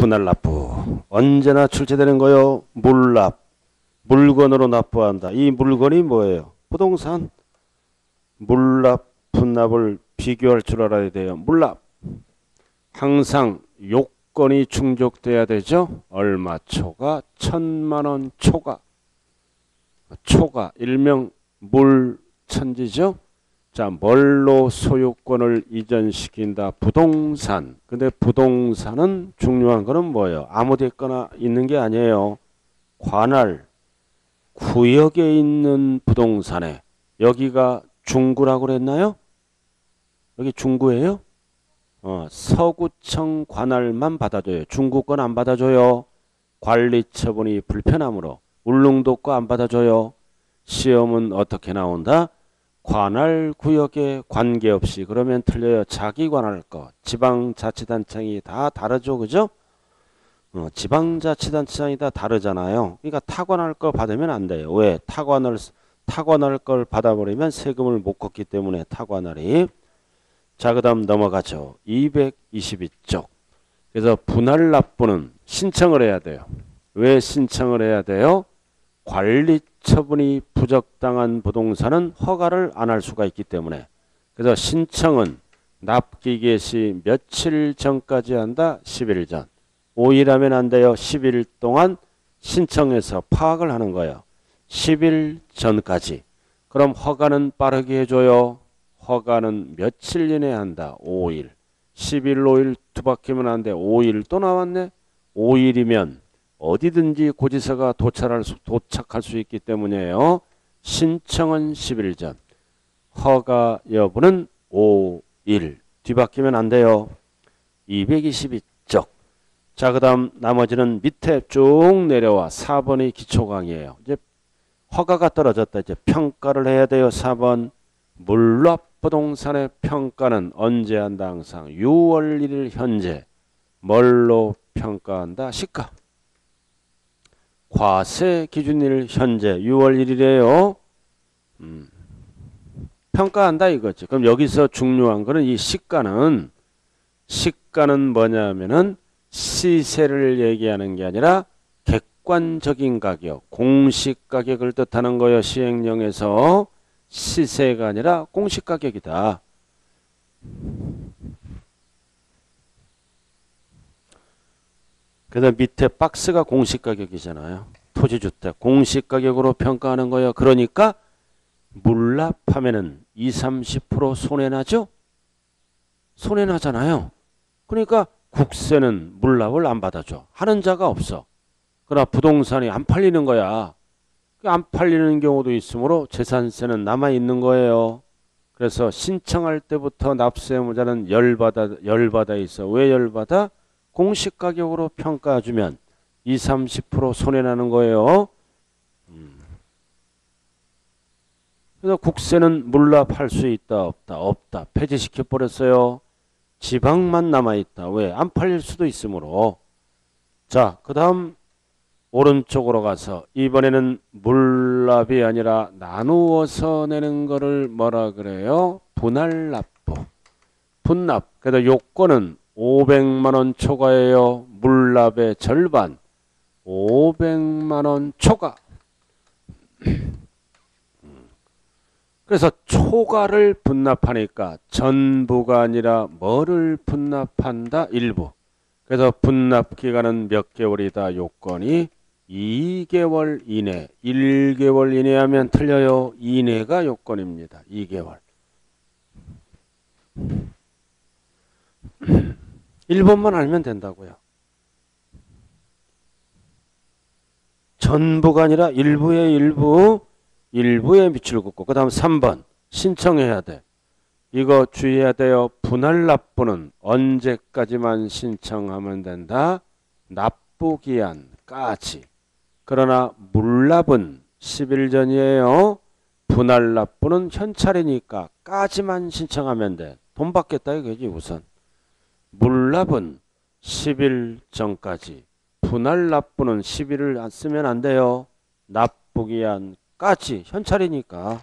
분할 납부 언제나 출제되는 거요. 물납, 물건으로 납부한다. 이 물건이 뭐예요? 부동산. 물납, 분납을 비교할 줄 알아야 돼요. 물납 항상 요건이 충족돼야 되죠. 얼마 초과? 1,000만원 초과. 초과 일명 물천지죠. 자, 뭘로 소유권을 이전시킨다? 부동산. 근데 부동산은 중요한 거는 뭐예요? 아무 데거나 있는 게 아니에요. 관할, 구역에 있는 부동산에. 여기가 중구라고 그랬나요? 여기 중구예요? 서구청 관할만 받아줘요. 중구권 안 받아줘요. 관리 처분이 불편하므로. 울릉도 거 안 받아줘요. 시험은 어떻게 나온다? 관할 구역에 관계없이. 그러면 틀려요. 자기 관할 거. 지방자치단체장이 다 다르죠. 그죠? 지방자치단체장이 다 다르잖아요. 그러니까 타관할 거 받으면 안 돼요. 왜? 타관할 걸 받아버리면 세금을 못 걷기 때문에 타관할이. 자, 그 다음 넘어가죠. 222쪽. 그래서 분할 납부는 신청을 해야 돼요. 왜 신청을 해야 돼요? 관리 처분이 부적당한 부동산은 허가를 안 할 수가 있기 때문에. 그래서 신청은 납기 개시 며칠 전까지 한다? 10일 전. 5일 하면 안 돼요. 10일 동안 신청해서 파악을 하는 거예요. 10일 전까지. 그럼 허가는 빠르게 해줘요. 허가는 며칠 이내에 한다. 5일. 10일, 5일 두 바퀴면 안 돼. 5일 또 나왔네. 5일이면 어디든지 고지서가 도착할 수 있기 때문이에요. 신청은 10일 전. 허가 여부는 5일. 뒤바뀌면 안 돼요. 222쪽. 자, 그 다음 나머지는 밑에 쭉 내려와 4번이 기초강의예요. 이제 허가가 떨어졌다. 이제 평가를 해야 돼요. 4번. 물납부동산의 평가는 언제 한다? 항상 6월 1일 현재. 뭘로 평가한다? 시가. 과세 기준일 현재 6월 1일이에요. 평가한다 이거죠. 그럼 여기서 중요한 거는 이 시가는 뭐냐면은 시세를 얘기하는 게 아니라 객관적인 가격, 공시 가격을 뜻하는 거예요. 시행령에서 시세가 아니라 공시 가격이다. 그래서 밑에 박스가 공시가격이잖아요. 토지주택 공시가격으로 평가하는 거예요. 그러니까 물납하면은 20-30% 손해나죠? 손해나잖아요. 그러니까 국세는 물납을 안 받아줘. 하는 자가 없어. 그러나 부동산이 안 팔리는 거야. 안 팔리는 경우도 있으므로 재산세는 남아있는 거예요. 그래서 신청할 때부터 납세의무자는 열받아 있어. 왜 열받아? 공시가격으로 평가해주면 20-30% 손해나는 거예요. 그래서 국세는 물납할 수 있다 없다? 없다. 폐지시켜버렸어요. 지방만 남아있다. 왜? 안 팔릴 수도 있으므로. 자, 그 다음 오른쪽으로 가서 이번에는 물납이 아니라 나누어서 내는 거를 뭐라 그래요? 분할 납부. 분납. 그래서 요건은 500만원 초과예요. 물납의 절반 500만원 초과. 그래서 초과를 분납하니까 전부가 아니라 뭐를 분납한다? 일부. 그래서 분납 기간은 몇 개월이다? 요건이 2개월 이내. 1개월 이내 하면 틀려요. 이내가 요건입니다. 2개월. 1번만 알면 된다고요. 전부가 아니라 일부의 일부, 일부에 밑줄 긋고. 그 다음 3번 신청해야 돼. 이거 주의해야 돼요. 분할 납부는 언제까지만 신청하면 된다? 납부기한까지. 그러나 물납은 10일 전이에요. 분할 납부는 현찰이니까 까지만 신청하면 돼. 돈 받겠다 이거지 우선. 물납은 10일 전까지. 분할 납부는 10일을 안 쓰면 안 돼요. 납부기한까지. 현찰이니까.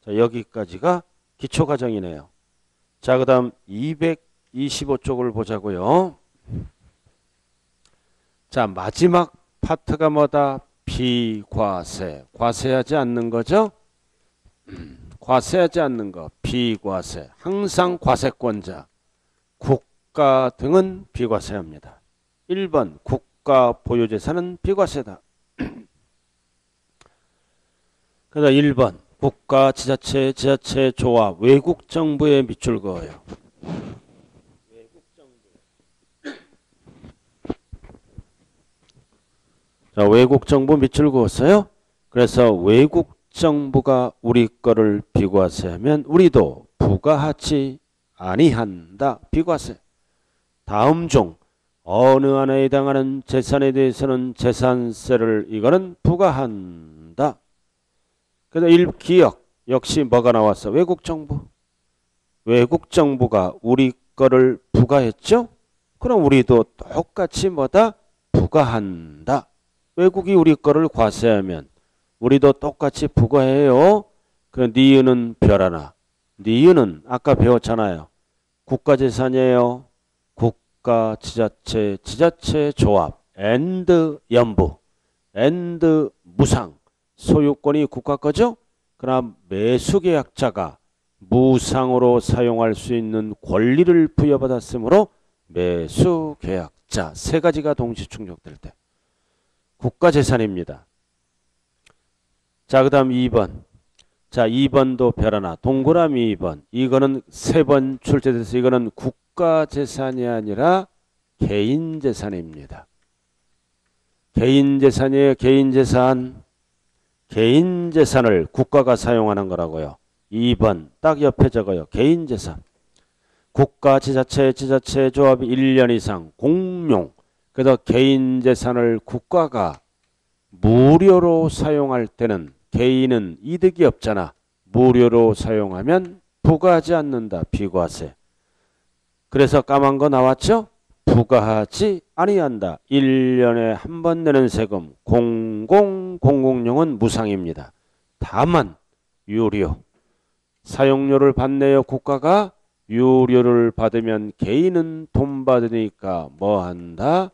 자, 여기까지가 기초과정이네요. 자, 그 다음 225쪽을 보자고요. 자, 마지막 파트가 뭐다? 비과세. 과세하지 않는 거죠? 과세하지 않는 거. 비과세. 항상 과세권자. 국가 등은 비과세합니다. 1번 국가 보유재산은 비과세다. 그래서 1번 국가, 지자체, 지자체, 조합, 외국 정부에 밑줄 그어요. 자, 외국 정부 밑줄 그었어요. 그래서 외국 정부가 우리 거를 비과세하면 우리도 부과하지 아니한다. 비과세. 다음 중 어느 하나에 해당하는 재산에 대해서는 재산세를 이거는 부과한다. 그래서 1. 기억. 역시 뭐가 나왔어? 외국 정부. 외국 정부가 우리 거를 부과했죠? 그럼 우리도 똑같이 뭐다? 부과한다. 외국이 우리 거를 과세하면 우리도 똑같이 부과해요. 그 니은은 별 하나. 니은은 아까 배웠잖아요. 국가재산이에요. 국가, 지자체, 지자체 조합, 앤드 연부, 앤드 무상. 소유권이 국가 거죠? 그럼 매수계약자가 무상으로 사용할 수 있는 권리를 부여받았으므로 매수계약자. 세 가지가 동시 충족될 때. 국가재산입니다. 자, 그 다음 2번. 자, 2번도 별 하나. 동그라미 2번. 이거는 3번 출제돼서 이거는 국가재산이 아니라 개인재산입니다. 개인재산이에요. 개인재산. 개인재산을 국가가 사용하는 거라고요. 2번 딱 옆에 적어요. 개인재산. 국가, 지자체, 지자체 조합이 1년 이상 공용. 그래서 개인재산을 국가가 무료로 사용할 때는 개인은 이득이 없잖아. 무료로 사용하면 부과하지 않는다. 비과세. 그래서 까만 거 나왔죠? 부과하지 아니한다. 1년에 한 번 내는 세금 공공용은 무상입니다. 다만 유료. 사용료를 받네요. 국가가 유료를 받으면 개인은 돈 받으니까 뭐 한다?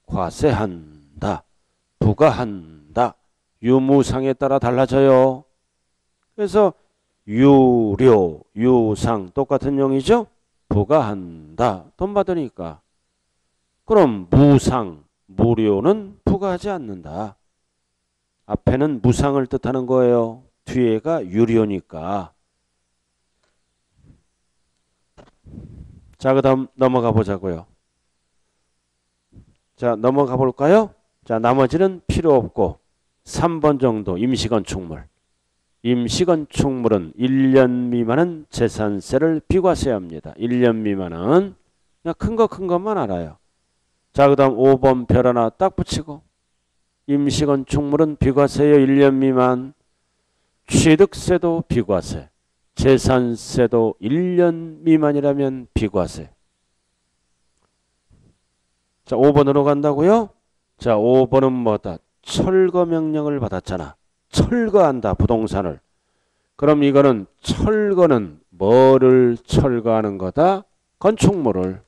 과세한다. 부과한다. 유무상에 따라 달라져요. 그래서 유료, 유상 똑같은 용이죠? 부과한다. 돈 받으니까. 그럼 무상, 무료는 부과하지 않는다. 앞에는 무상을 뜻하는 거예요. 뒤에가 유료니까. 자, 그 다음 넘어가 보자고요. 자, 넘어가 볼까요? 자, 나머지는 필요 없고 3번 정도 임시건축물. 임시건축물은 1년 미만은 재산세를 비과세합니다. 1년 미만은 그냥 큰 것만 알아요. 자, 그 다음 5번 별 하나 딱 붙이고 임시건축물은 비과세요. 1년 미만. 취득세도 비과세. 재산세도 1년 미만이라면 비과세. 자, 5번으로 간다고요? 자, 5번은 뭐다? 철거 명령을 받았잖아. 철거한다. 부동산을. 그럼 이거는 철거는 뭐를 철거하는 거다? 건축물을.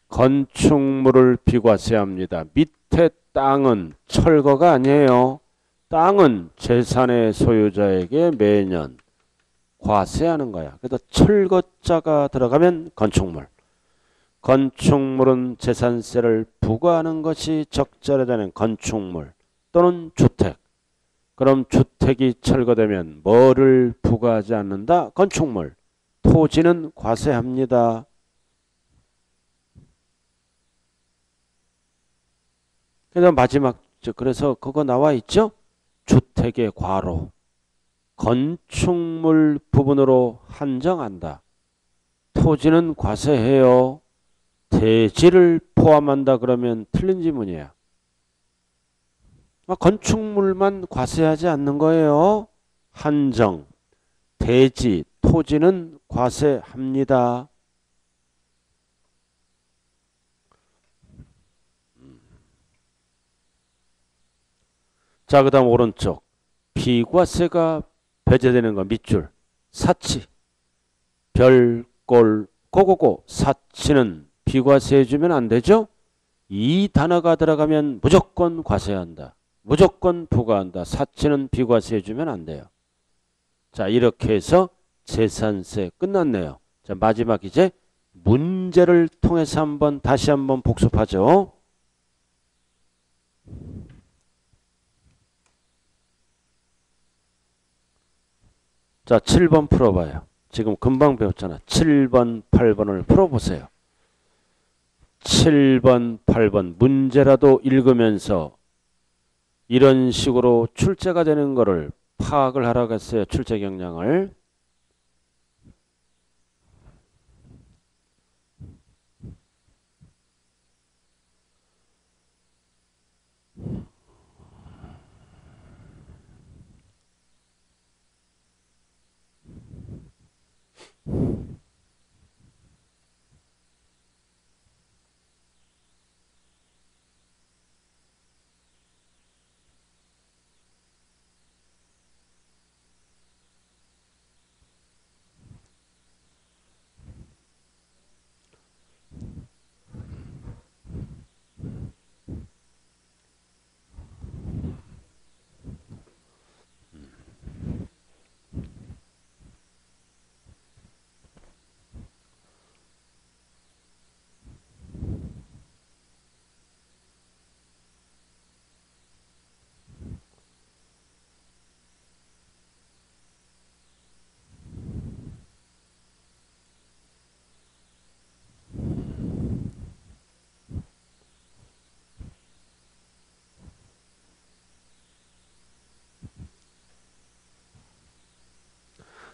건축물을 비과세합니다. 밑에 땅은 철거가 아니에요. 땅은 재산의 소유자에게 매년 과세하는 거야. 그래서 철거자가 들어가면 건축물. 건축물은 재산세를 부과하는 것이 적절하다는 건축물 또는 주택. 그럼 주택이 철거되면 뭐를 부과하지 않는다? 건축물. 토지는 과세합니다. 그래서 마지막 그래서 그거 나와 있죠? 주택의 과로. 건축물 부분으로 한정한다. 토지는 과세해요. 대지를 포함한다 그러면 틀린 지문이야. 건축물만 과세하지 않는 거예요. 한정. 대지, 토지는 과세합니다. 자, 그 다음 오른쪽. 비과세가 배제되는 거 밑줄. 사치. 별, 꼴, 고고고. 사치는 비과세 해주면 안 되죠? 이 단어가 들어가면 무조건 과세한다. 무조건 부과한다. 사치는 비과세해 주면 안 돼요. 자, 이렇게 해서 재산세 끝났네요. 자, 마지막 이제 문제를 통해서 다시 한번 복습하죠. 자, 7번 풀어봐요. 지금 금방 배웠잖아. 7번, 8번을 풀어보세요. 7번, 8번 문제라도 읽으면서 이런 식으로 출제가 되는 거를 파악을 하라고 했어요. 출제 경향을.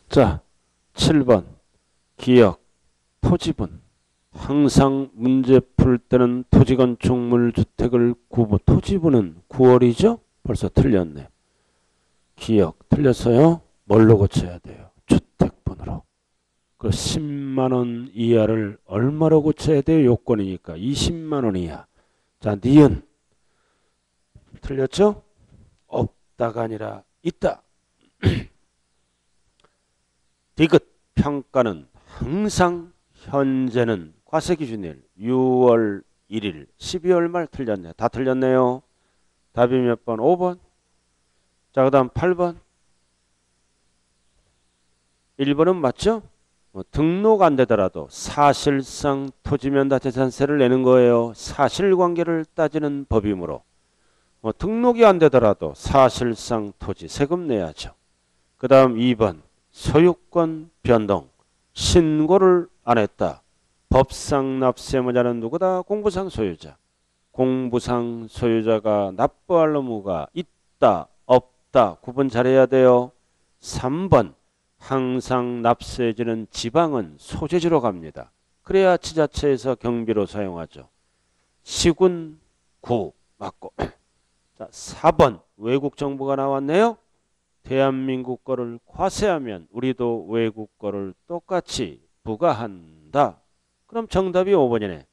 자, 7번 기억, 토지분. 항상 문제 풀 때는 토지건축물주택을 토지분은 9월이죠? 벌써 틀렸네. 기억, 틀렸어요? 뭘로 고쳐야 돼요? 주택분으로. 그 10만원 이하를 얼마로 고쳐야 돼요? 요건이니까 20만원 이하. 자, 니은. 틀렸죠? 없다가 아니라 있다. 디귿 평가는 항상 현재는 과세기준일 6월 1일 12월 말 틀렸네. 다 틀렸네요. 답이 몇 번? 5번. 자, 그 다음 8번. 1번은 맞죠? 등록 안 되더라도 사실상 토지면다재산세를 내는 거예요. 사실관계를 따지는 법이므로. 등록이 안 되더라도 사실상 토지 세금 내야죠. 그 다음 2번. 소유권 변동. 신고를 안 했다. 법상 납세의무자는 누구다? 공부상 소유자. 공부상 소유자가 납부할 의무가 있다, 없다 구분 잘해야 돼요. 3번. 항상 납세지는 지방은 소재지로 갑니다. 그래야 지자체에서 경비로 사용하죠. 시군, 구 맞고. 자, 4번. 외국 정보가 나왔네요. 대한민국 거를 과세하면 우리도 외국 거를 똑같이 부과한다. 그럼 정답이 5번이네.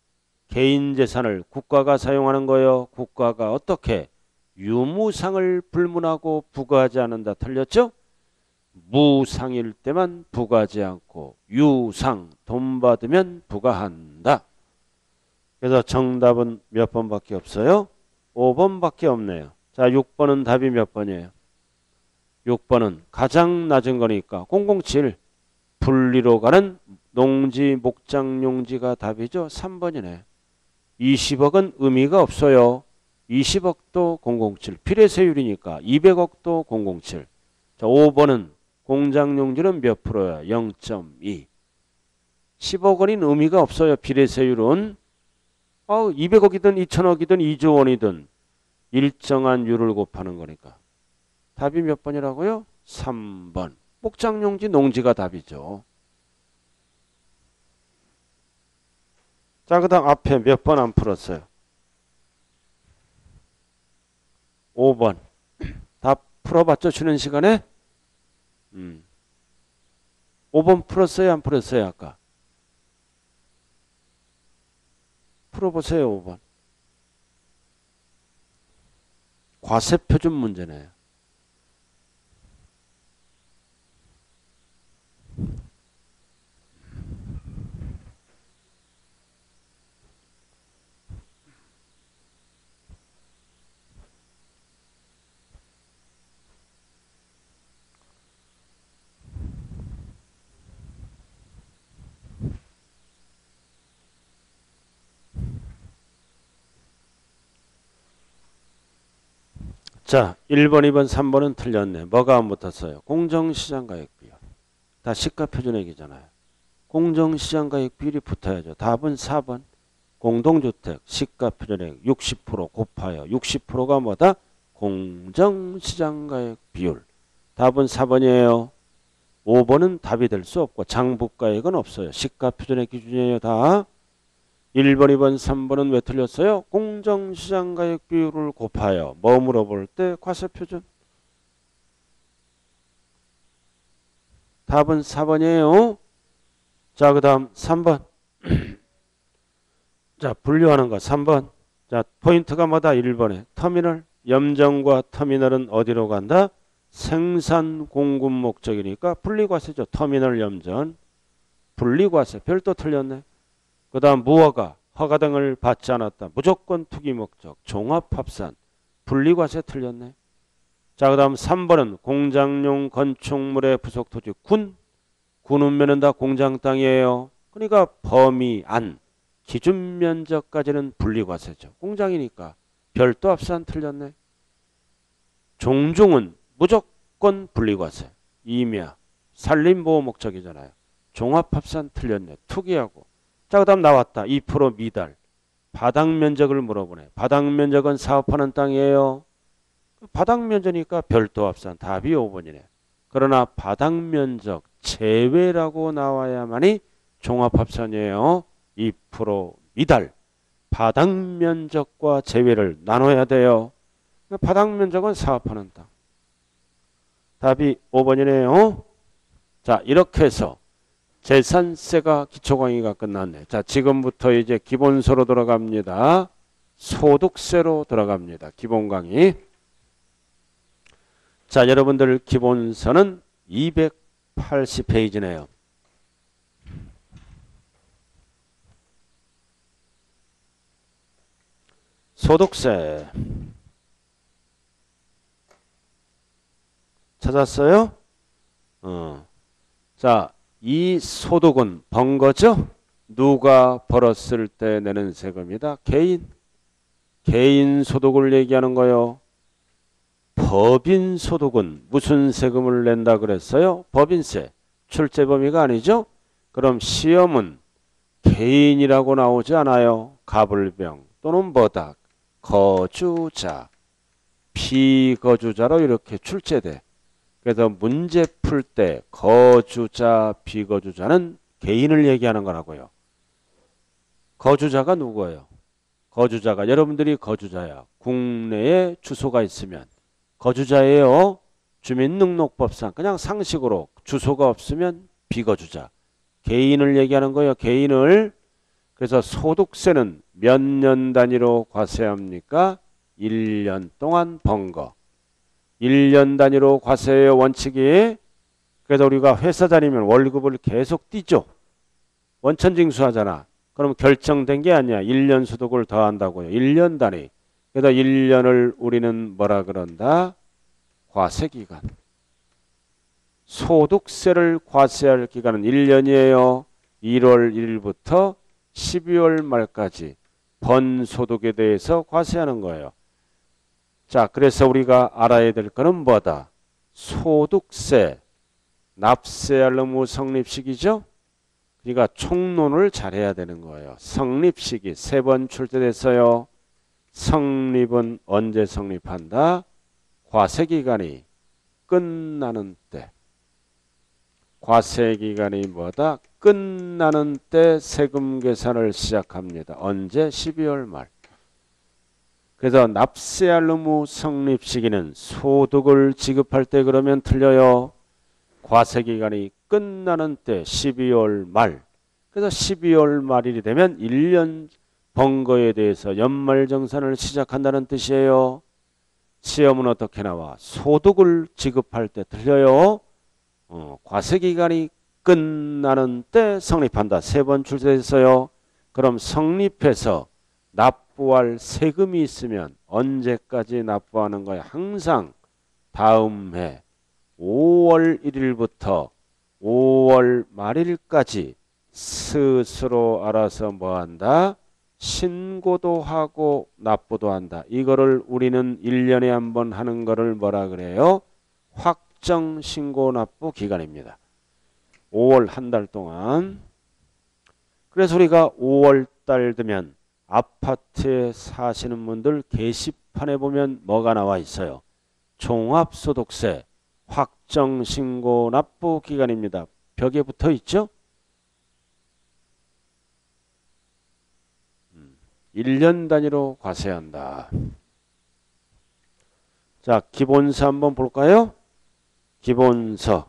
개인 재산을 국가가 사용하는 거예요. 국가가 어떻게? 유무상을 불문하고 부과하지 않는다. 틀렸죠? 무상일 때만 부과하지 않고 유상, 돈 받으면 부과한다. 그래서 정답은 몇 번밖에 없어요? 5번밖에 없네요. 자, 6번은 답이 몇 번이에요? 6번은 가장 낮은 거니까 007 분리로 가는 농지 목장용지가 답이죠. 3번이네. 20억은 의미가 없어요. 20억도 007 비례세율이니까 200억도 007. 자, 5번은 공장용지는 몇 프로야? 0.2. 10억 원인 의미가 없어요. 비례세율은 200억이든 2천억이든 2조 원이든 일정한 율을 곱하는 거니까. 답이 몇 번이라고요? 3번. 목장용지 농지가 답이죠. 자, 그 다음 앞에 몇 번 안 풀었어요? 5번. 다 풀어봤죠? 쉬는 시간에? 5번 풀었어요? 안 풀었어요? 아까? 풀어보세요. 5번. 과세표준 문제네요. 자, 1번, 2번, 3번은 틀렸네. 뭐가 안 붙었어요? 공정시장가액 비율. 다 시가표준액이잖아요. 공정시장가액 비율이 붙어야죠. 답은 4번. 공동주택 시가표준액 60% 곱하여 60%가 뭐다? 공정시장가액 비율. 답은 4번이에요. 5번은 답이 될 수 없고 장부가액은 없어요. 시가표준액 기준이에요. 다. 1번, 2번, 3번은 왜 틀렸어요? 공정시장가액 비율을 곱하여 뭐 물어볼 때? 과세표준. 답은 4번이에요. 자, 그 다음 3번. 자, 분류하는 거 3번. 자, 포인트가 뭐다? 1번에 터미널. 염정과 터미널은 어디로 간다? 생산 공급 목적이니까 분리과세죠. 터미널 염전. 분리과세. 별도 틀렸네. 그 다음 무허가, 허가 등을 받지 않았다. 무조건 투기 목적, 종합합산, 분리과세 틀렸네. 자, 그 다음 3번은 공장용 건축물의 부속토지 군. 군은면은 다 공장 땅이에요. 그러니까 범위 안, 기준 면적까지는 분리과세죠. 공장이니까. 별도 합산 틀렸네. 종중은 무조건 분리과세. 임야, 산림보호 목적이잖아요. 종합합산 틀렸네. 투기하고. 자, 그 다음 나왔다. 2% 미달. 바닥면적을 물어보네. 바닥면적은 사업하는 땅이에요. 바닥면적이니까 별도 합산. 답이 5번이네. 그러나 바닥면적 제외라고 나와야만이 종합합산이에요. 2% 미달. 바닥면적과 제외를 나눠야 돼요. 바닥면적은 사업하는 땅. 답이 5번이네요. 자, 이렇게 해서 재산세가 기초강의가 끝났네. 자, 지금부터 이제 기본서로 들어갑니다. 소득세로 들어갑니다. 기본강의. 자, 여러분들 기본서는 280페이지네요. 소득세. 찾았어요? 자, 이 소득은 번 거죠? 누가 벌었을 때 내는 세금이다. 개인 소득을 얘기하는 거요. 법인 소득은 무슨 세금을 낸다 그랬어요? 법인세. 출제 범위가 아니죠? 그럼 시험은 개인이라고 나오지 않아요. 가불병 또는 뭐다. 거주자, 비거주자로 이렇게 출제돼. 그래서 문제 풀 때 거주자, 비거주자는 개인을 얘기하는 거라고요. 거주자가 누구예요? 거주자가 여러분들이 거주자야. 국내에 주소가 있으면 거주자예요. 주민등록법상 그냥 상식으로 주소가 없으면 비거주자. 개인을 얘기하는 거예요. 개인을. 그래서 소득세는 몇 년 단위로 과세합니까? 1년 동안 번 거. 1년 단위로 과세의 원칙이. 그래서 우리가 회사 다니면 월급을 계속 띄죠. 원천징수하잖아. 그럼 결정된 게 아니야. 1년 소득을 더한다고요. 1년 단위. 그래서 1년을 우리는 뭐라 그런다? 과세기간. 소득세를 과세할 기간은 1년이에요. 1월 1일부터 12월 말까지 번 소득에 대해서 과세하는 거예요. 자, 그래서 우리가 알아야 될 거는 뭐다? 소득세, 납세할 의무 성립시기죠? 그러니까 총론을 잘해야 되는 거예요. 성립시기 3번 출제됐어요. 성립은 언제 성립한다? 과세기간이 끝나는 때. 과세기간이 뭐다? 끝나는 때 세금 계산을 시작합니다. 언제? 12월 말. 그래서 납세할 의무 성립 시기는 소득을 지급할 때 그러면 틀려요. 과세기간이 끝나는 때 12월 말. 그래서 12월 말일이 되면 1년 번 거에 대해서 연말정산을 시작한다는 뜻이에요. 시험은 어떻게 나와? 소득을 지급할 때 틀려요. 과세기간이 끝나는 때 성립한다. 3번 출제했어요. 그럼 성립해서 납부할 세금이 있으면 언제까지 납부하는 거야? 항상 다음 해 5월 1일부터 5월 말일까지 스스로 알아서 뭐한다? 신고도 하고 납부도 한다. 이거를 우리는 1년에 한 번 하는 거를 뭐라 그래요? 확정 신고 납부 기간입니다. 5월 한 달 동안. 그래서 우리가 5월 달 되면 아파트에 사시는 분들 게시판에 보면 뭐가 나와 있어요? 종합소득세 확정 신고 납부 기간입니다. 벽에 붙어 있죠? 1년 단위로 과세한다. 자, 기본서 한번 볼까요? 기본서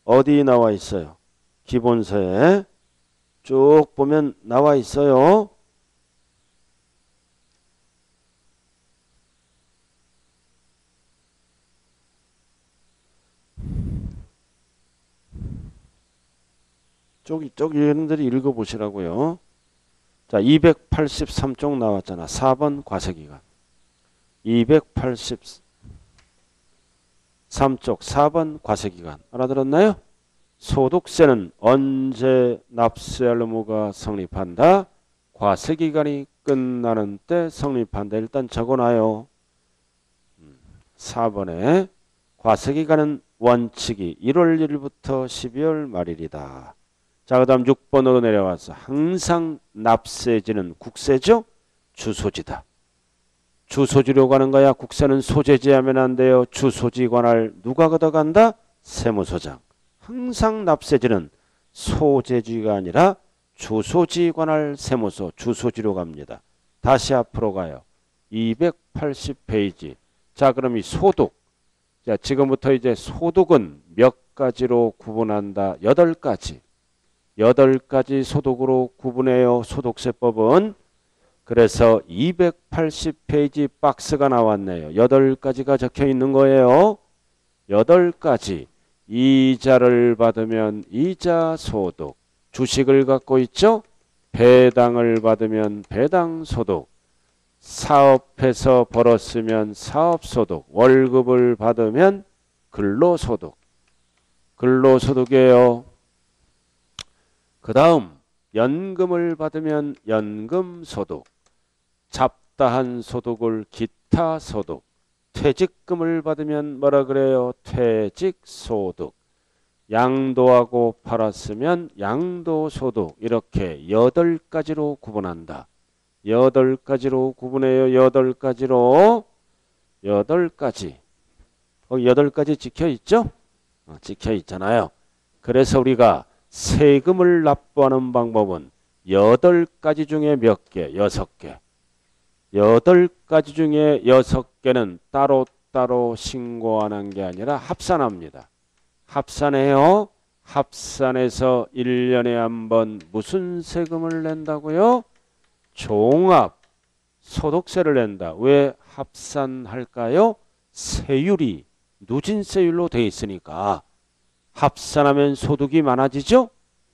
어디 나와 있어요? 기본서에 쭉 보면 나와 있어요. 쪽 여러분들이 읽어보시라고요. 자, 283쪽 나왔잖아. 4번 과세기간. 283쪽 4번 과세기간. 알아들었나요? 소득세는 언제 납세할 의무가 성립한다? 과세기간이 끝나는 때 성립한다. 일단 적어놔요. 4번에 과세기간은 원칙이 1월 1일부터 12월 말일이다. 자, 그 다음 6번으로 내려와서 항상 납세지는 국세죠? 주소지다. 주소지로 가는 거야. 국세는 소재지 하면 안 돼요. 주소지 관할 누가 걷어간다? 세무서장. 항상 납세지는 소재지가 아니라 주소지 관할 세무서 주소지로 갑니다. 다시 앞으로 가요. 280페이지. 자, 그럼 이 소득. 자, 지금부터 이제 소득은 몇 가지로 구분한다? 8가지. 8가지 소득으로 구분해요. 소득세법은. 그래서 280페이지 박스가 나왔네요. 8가지가 적혀 있는 거예요. 8가지. 이자를 받으면 이자 소득. 주식을 갖고 있죠? 배당을 받으면 배당 소득. 사업해서 벌었으면 사업소득. 월급을 받으면 근로소득. 근로소득이에요. 그 다음 연금을 받으면 연금소득, 잡다한 소득을 기타소득, 퇴직금을 받으면 뭐라 그래요? 퇴직소득, 양도하고 팔았으면 양도소득. 이렇게 8가지로 구분한다. 8가지로 구분해요. 8가지로. 8가지. 8가지 찍혀있죠? 찍혀있잖아요. 그래서 우리가 세금을 납부하는 방법은 8가지 중에 몇 개? 6개. 8가지 중에 6개는 따로따로 신고하는 게 아니라 합산합니다. 합산해요. 합산해서 1년에 한 번 무슨 세금을 낸다고요? 종합 소득세를 낸다. 왜 합산할까요? 세율이 누진세율로 돼 있으니까. 합산하면 소득이 많아지죠?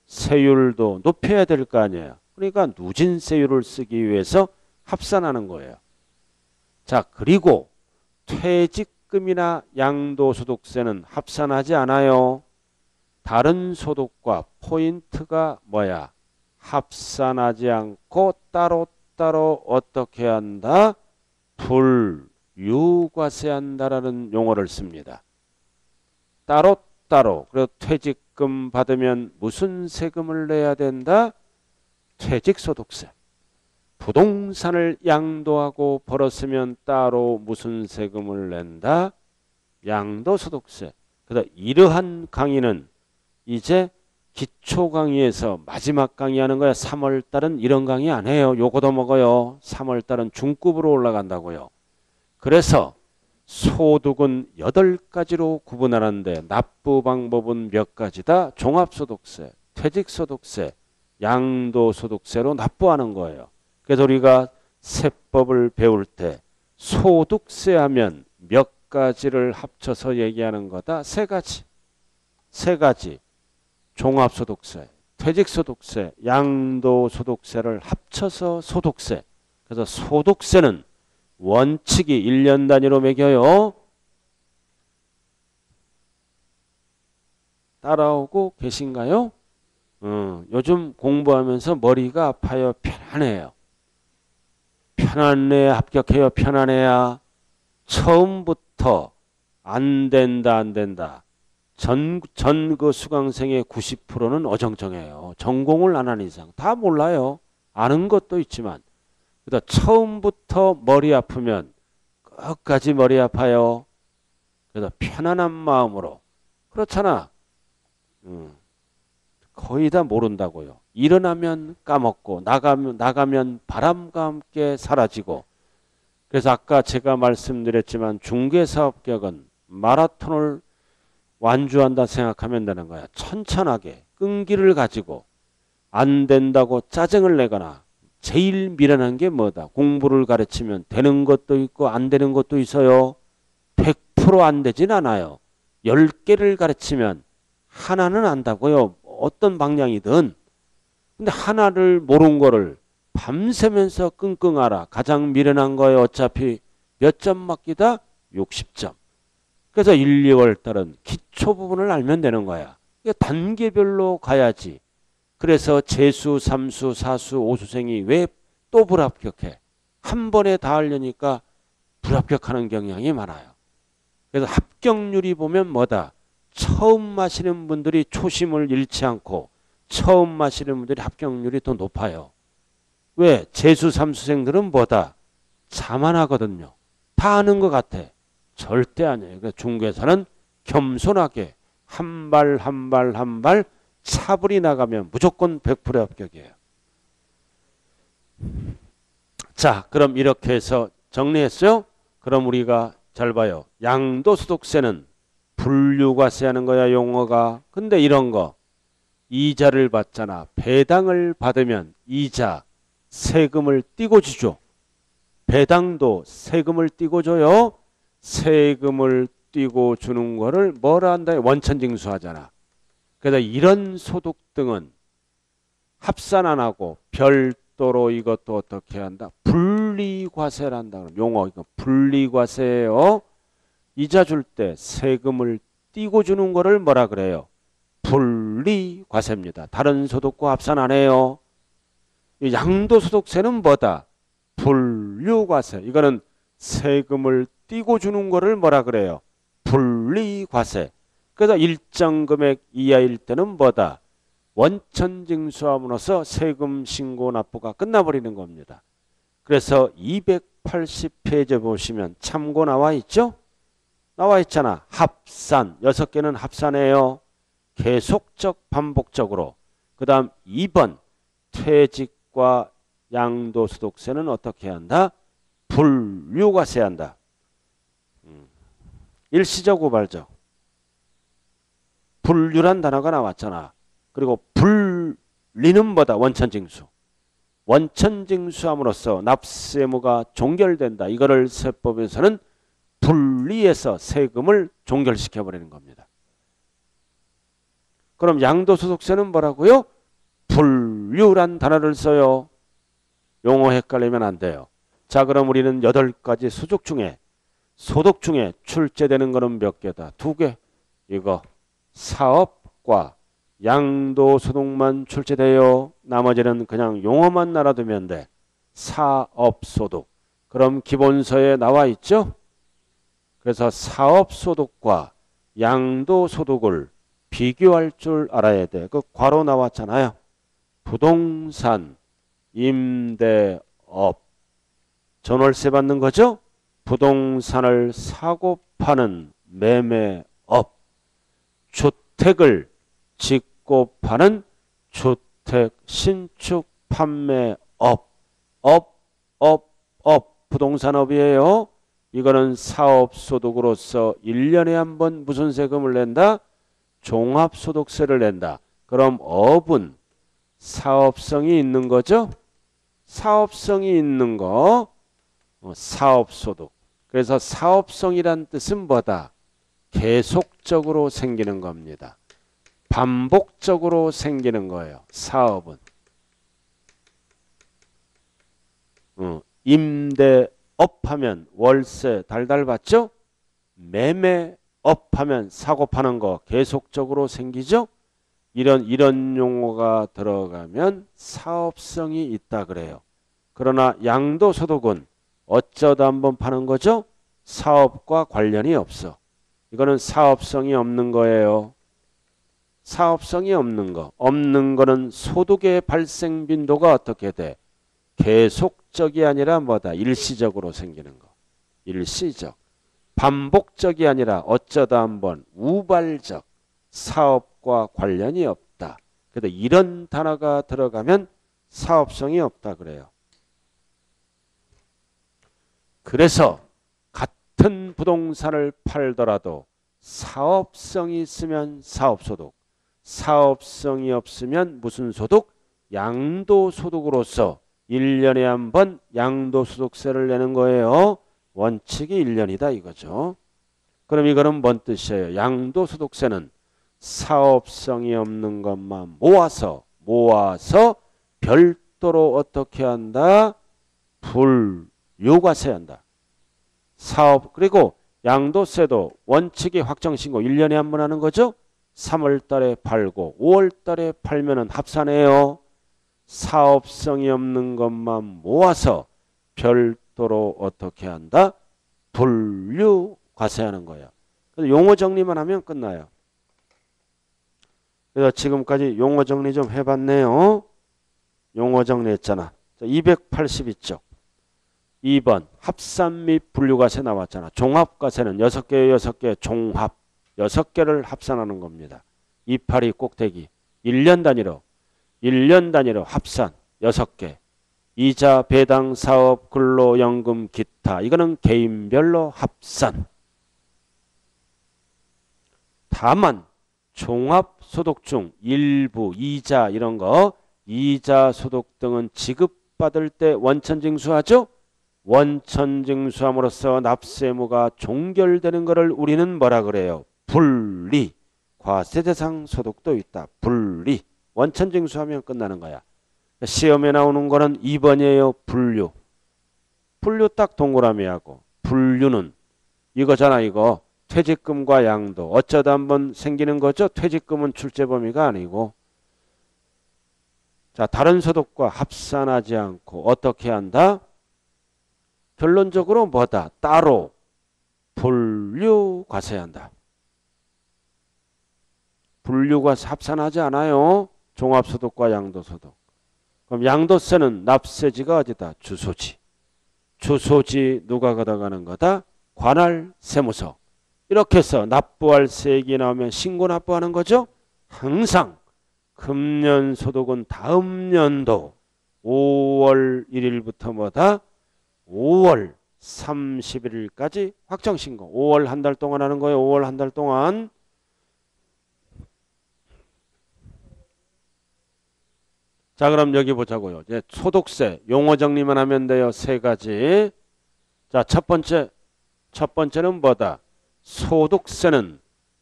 세율도 높여야 될 거 아니에요. 그러니까 누진세율을 쓰기 위해서 합산하는 거예요. 자, 그리고 퇴직금이나 양도소득세는 합산하지 않아요. 다른 소득과 포인트가 뭐야? 합산하지 않고 따로따로 어떻게 한다? 분류과세한다라는 용어를 씁니다. 따로 그리고 퇴직금 받으면 무슨 세금을 내야 된다? 퇴직소득세. 부동산을 양도하고 벌었으면 따로 무슨 세금을 낸다? 양도소득세. 그래서 이러한 강의는 이제 기초 강의에서 마지막 강의하는 거야. 3월달은 이런 강의 안 해요. 요거도 먹어요. 3월달은 중급으로 올라간다고요. 그래서 소득은 8가지로 구분하는데 납부 방법은 몇 가지다? 종합소득세, 퇴직소득세, 양도소득세로 납부하는 거예요. 그래서 우리가 세법을 배울 때 소득세 하면 몇 가지를 합쳐서 얘기하는 거다? 3가지. 3가지. 종합소득세, 퇴직소득세, 양도소득세를 합쳐서 소득세. 그래서 소득세는 원칙이 1년 단위로 매겨요. 따라오고 계신가요? 요즘 공부하면서 머리가 아파요? 편안해요? 편안해야 합격해요? 편안해야? 처음부터 안 된다, 안 된다. 전 그 수강생의 90%는 어정쩡해요. 전공을 안 하는 이상. 다 몰라요. 아는 것도 있지만. 그러다 처음부터 머리 아프면 끝까지 머리 아파요. 그래서 편안한 마음으로. 그렇잖아. 거의 다 모른다고요. 일어나면 까먹고 나가면 바람과 함께 사라지고. 그래서 아까 제가 말씀드렸지만 중개사업격은 마라톤을 완주한다 생각하면 되는 거야. 천천하게 끈기를 가지고 안 된다고 짜증을 내거나 제일 미련한 게 뭐다. 공부를 가르치면 되는 것도 있고 안 되는 것도 있어요. 100% 안 되진 않아요. 10개를 가르치면 하나는 안다고요. 어떤 방향이든. 근데 하나를 모르는 거를 밤새면서 끙끙 앓아. 가장 미련한 거에 어차피 몇 점 맞기다? 60점. 그래서 1, 2월 달은 기초 부분을 알면 되는 거야. 단계별로 가야지. 그래서 재수, 삼수, 사수, 오수생이 왜 또 불합격해? 한 번에 다 하려니까 불합격하는 경향이 많아요. 그래서 합격률이 보면 뭐다? 처음 마시는 분들이 초심을 잃지 않고 처음 마시는 분들이 합격률이 더 높아요. 왜? 재수, 삼수생들은 뭐다? 자만하거든요. 다 아는 것 같아. 절대 아니에요. 그래서 중개사는 겸손하게 한 발 한 발 한 발 차분히 나가면 무조건 100% 합격이에요. 자, 그럼 이렇게 해서 정리했어요? 그럼 우리가 잘 봐요. 양도소득세는 분류과세 하는 거야, 용어가. 근데 이런 거 이자를 받잖아. 배당을 받으면 이자, 세금을 띄고 주죠. 배당도 세금을 띄고 줘요. 세금을 띄고 주는 거를 뭐라 한다? 원천징수 하잖아. 그래서 이런 소득 등은 합산 안 하고 별도로 이것도 어떻게 한다? 분리과세란다. 용어 이거 분리과세예요. 이자 줄 때 세금을 띄고 주는 거를 뭐라 그래요? 분리과세입니다. 다른 소득과 합산 안 해요. 양도소득세는 뭐다? 분류과세. 이거는 세금을 띄고 주는 거를 뭐라 그래요? 분리과세. 그래서 일정 금액 이하일 때는 뭐다? 원천징수함으로써 세금 신고 납부가 끝나버리는 겁니다. 그래서 280페이지 보시면 참고 나와 있죠? 나와 있잖아. 합산. 6개는 합산해요. 계속적 반복적으로. 그 다음 2번 퇴직과 양도소득세는 어떻게 한다? 분류과세한다. 일시적 우발적. 분류란 단어가 나왔잖아. 그리고 분리는 뭐다? 원천징수. 원천징수함으로써 납세무가 종결된다. 이거를 세법에서는 분리해서 세금을 종결시켜버리는 겁니다. 그럼 양도소득세는 뭐라고요? 분류란 단어를 써요. 용어 헷갈리면 안 돼요. 자, 그럼 우리는 8가지 소득 중에 출제되는 거는 몇 개다? 2개. 이거 사업과 양도소득만 출제돼요. 나머지는 그냥 용어만 알아두면 돼. 사업소득. 그럼 기본서에 나와 있죠? 그래서 사업소득과 양도소득을 비교할 줄 알아야 돼. 그 괄호 나왔잖아요. 부동산, 임대업. 전월세 받는 거죠? 부동산을 사고 파는 매매업. 주택을 짓고 파는 주택 신축 판매업. 부동산업이에요. 이거는 사업소득으로서 1년에 한 번 무슨 세금을 낸다? 종합소득세를 낸다. 그럼 업은 사업성이 있는 거죠? 사업성이 있는 거 사업소득. 그래서 사업성이란 뜻은 뭐다? 계속적으로 생기는 겁니다. 반복적으로 생기는 거예요. 사업은. 임대업 하면 월세 달달 받죠? 매매업 하면 사고 파는 거 계속적으로 생기죠? 이런 용어가 들어가면 사업성이 있다 그래요. 그러나 양도소득은 어쩌다 한번 파는 거죠? 사업과 관련이 없어. 이거는 사업성이 없는 거예요. 사업성이 없는 거. 없는 거는 소득의 발생 빈도가 어떻게 돼? 계속적이 아니라 뭐다? 일시적으로 생기는 거. 일시적. 반복적이 아니라 어쩌다 한번 우발적. 사업과 관련이 없다. 그래서 이런 단어가 들어가면 사업성이 없다 그래요. 그래서 같은 부동산을 팔더라도 사업성이 있으면 사업소득, 사업성이 없으면 무슨 소득? 양도소득으로서 1년에 한 번 양도소득세를 내는 거예요. 원칙이 1년이다 이거죠. 그럼 이거는 뭔 뜻이에요? 양도소득세는 사업성이 없는 것만 모아서 별도로 어떻게 한다? 불유과세한다. 사업 그리고 양도세도 원칙이 확정신고 1년에 한 번 하는 거죠. 3월 달에 팔고 5월 달에 팔면은 합산해요. 사업성이 없는 것만 모아서 별도로 어떻게 한다? 분류과세하는 거예요. 그래서 용어 정리만 하면 끝나요. 그래서 지금까지 용어 정리 좀 해봤네요. 용어 정리했잖아. 282쪽. 2번 합산 및 분류과세 나왔잖아. 종합과세는 6개 6개 종합 6개를 합산하는 겁니다. 282 꼭대기 1년 단위로 합산 6개. 이자, 배당, 사업, 근로연금, 기타. 이거는 개인별로 합산. 다만 종합소득 중 일부, 이자 이런 거 이자 소득 등은 지급받을 때 원천징수하죠. 원천징수함으로써 납세의무가 종결되는 것을 우리는 뭐라 그래요? 분리. 과세대상 소득도 있다. 분리. 원천징수하면 끝나는 거야. 시험에 나오는 거는 2번이에요. 분류. 분류 딱 동그라미 하고 분류는 이거잖아 이거. 퇴직금과 양도. 어쩌다 한번 생기는 거죠. 퇴직금은 출제 범위가 아니고. 자, 다른 소득과 합산하지 않고 어떻게 한다? 결론적으로 뭐다? 따로 분류과세한다. 분류과세 합산하지 않아요. 종합소득과 양도소득. 그럼 양도세는 납세지가 어디다? 주소지. 주소지 누가 걷어가는 거다? 관할 세무서. 이렇게 해서 납부할 세액이 나오면 신고 납부하는 거죠. 항상 금년 소득은 다음 연도 5월 1일부터 뭐다? 5월 31일까지 확정신고. 5월 한 달 동안 하는 거예요. 5월 한 달 동안. 자, 그럼 여기 보자고요. 이제 소득세 용어 정리만 하면 돼요. 세 가지. 자, 첫 번째는 뭐다? 소득세는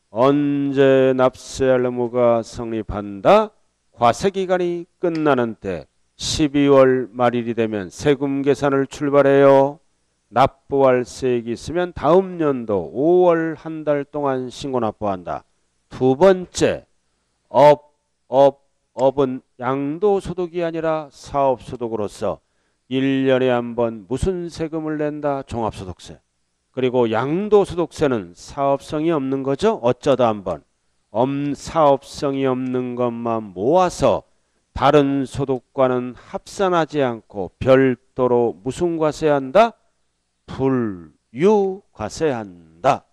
언제 납세할 의무가 성립한다? 과세기간이 끝나는 때 12월 말일이 되면 세금 계산을 출발해요. 납부할 세액이 있으면 다음 연도 5월 한 달 동안 신고 납부한다. 두 번째, 업은 양도소득이 아니라 사업소득으로서 1년에 한 번 무슨 세금을 낸다? 종합소득세. 그리고 양도소득세는 사업성이 없는 거죠. 어쩌다 한번 사업성이 없는 것만 모아서 다른 소득과는 합산하지 않고 별도로 무슨 과세한다? 분류과세한다.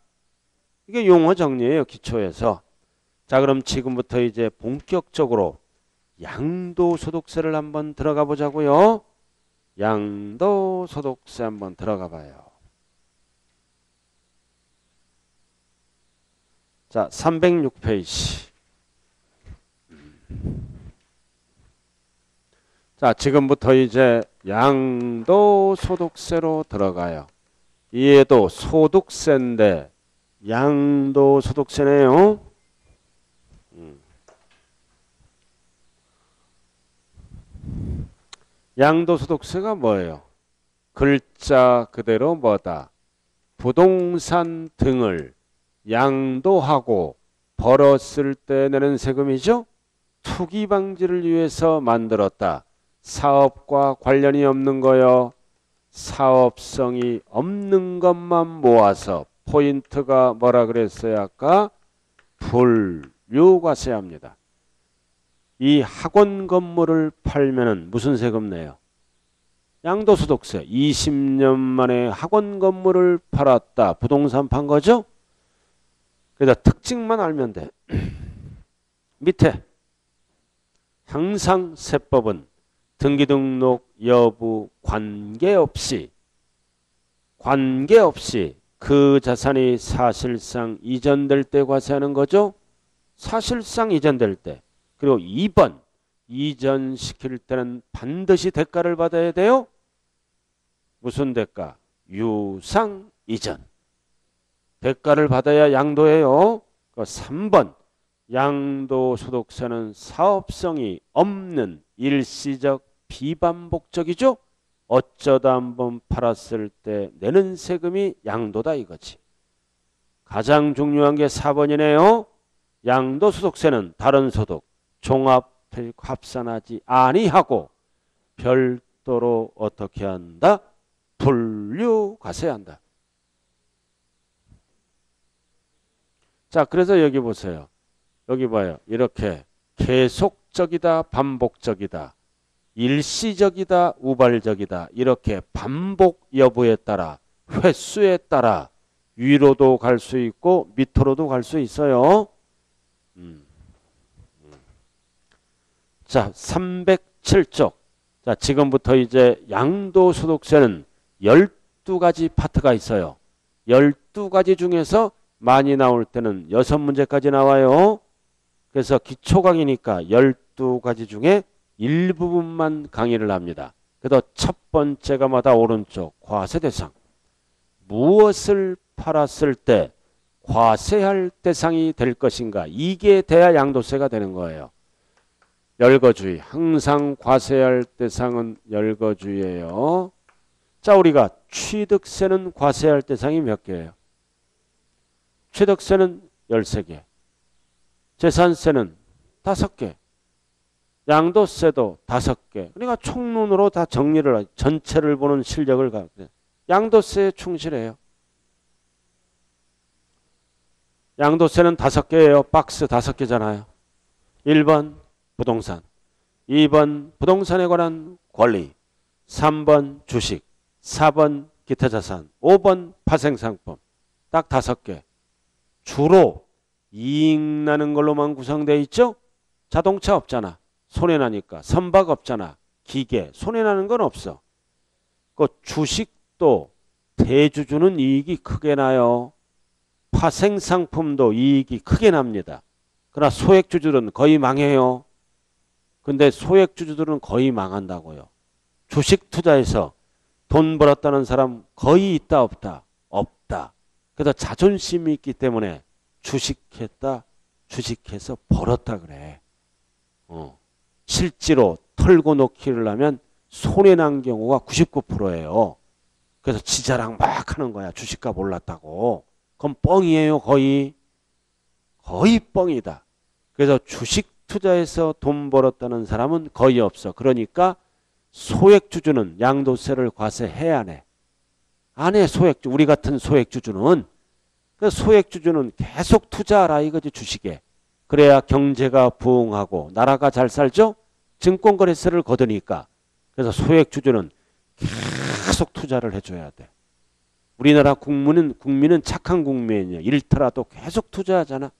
이게 용어 정리예요. 기초에서. 자, 그럼 지금부터 이제 본격적으로 양도소득세를 한번 들어가 보자고요. 양도소득세 한번 들어가 봐요. 자, 306페이지. 자, 지금부터 이제 양도소득세로 들어가요. 얘도 소득세인데 양도소득세네요. 양도소득세가 뭐예요? 글자 그대로 뭐다? 부동산 등을 양도하고 벌었을 때 내는 세금이죠. 투기 방지를 위해서 만들었다. 사업과 관련이 없는 거요. 사업성이 없는 것만 모아서 포인트가 뭐라 그랬어요? 아까 분류과세합니다. 이 학원 건물을 팔면은 무슨 세금 내요? 양도소득세. 20년 만에 학원 건물을 팔았다. 부동산 판 거죠? 그래서 특징만 알면 돼. 밑에 항상 세법은 등기등록 여부 관계없이 그 자산이 사실상 이전될 때 과세하는 거죠. 사실상 이전될 때. 그리고 2번 이전시킬 때는 반드시 대가를 받아야 돼요. 무슨 대가? 유상 이전. 대가를 받아야 양도해요. 3번 양도소득세는 사업성이 없는 일시적 비반복적이죠. 어쩌다 한번 팔았을 때 내는 세금이 양도다 이거지. 가장 중요한 게 4번이네요. 양도소득세는 다른 소득 종합 합산하지 아니하고 별도로 어떻게 한다? 분류과세한다. 자, 그래서 여기 보세요. 여기 봐요. 이렇게 계속적이다, 반복적이다, 일시적이다, 우발적이다. 이렇게 반복 여부에 따라, 횟수에 따라 위로도 갈 수 있고 밑으로도 갈 수 있어요. 자, 307쪽. 자, 지금부터 이제 양도소득세는 12가지 파트가 있어요. 12가지 중에서 많이 나올 때는 6문제까지 나와요. 그래서 기초 강의니까 12가지 중에 일부분만 강의를 합니다. 그래서 첫 번째가 마다 오른쪽 과세 대상. 무엇을 팔았을 때 과세할 대상이 될 것인가. 이게 돼야 양도세가 되는 거예요. 열거주의. 항상 과세할 대상은 열거주의예요. 자, 우리가 취득세는 과세할 대상이 몇 개예요? 취득세는 13개. 재산세는 5개. 양도세도 5개. 그러니까 총론으로 다 정리를 전체를 보는 실력을 갖고 양도세에 충실해요. 양도세는 5개예요. 박스 5개잖아요. 1번 부동산, 2번 부동산에 관한 권리, 3번 주식, 4번 기타 자산, 5번 파생상품. 딱 5개. 주로 이익 나는 걸로만 구성되어 있죠. 자동차 없잖아. 손해나니까. 선박 없잖아. 기계. 손해나는 건 없어. 그 주식도 대주주는 이익이 크게 나요. 파생상품도 이익이 크게 납니다. 그러나 소액주주들은 거의 망해요. 근데 소액주주들은 거의 망한다고요. 주식 투자해서 돈 벌었다는 사람 거의 있다 없다? 없다. 그래서 자존심이 있기 때문에 주식했다, 주식해서 벌었다 그래. 실제로 털고 놓기를 하면 손해난 경우가 99%예요. 그래서 지자랑 막 하는 거야. 주식값 올랐다고. 그건 뻥이에요. 거의 뻥이다. 그래서 주식 투자해서 돈 벌었다는 사람은 거의 없어. 그러니까 소액주주는 양도세를 과세해야 안 해. 안 해. 소액주. 우리 같은 소액주주는. 그래서 소액주주는 계속 투자하라 이거지 주식에. 그래야 경제가 부흥하고 나라가 잘 살죠. 증권거래세를 거두니까. 그래서 소액주주는 계속 투자를 해줘야 돼. 우리나라 국민은 착한 국민이야. 잃더라도 계속 투자하잖아.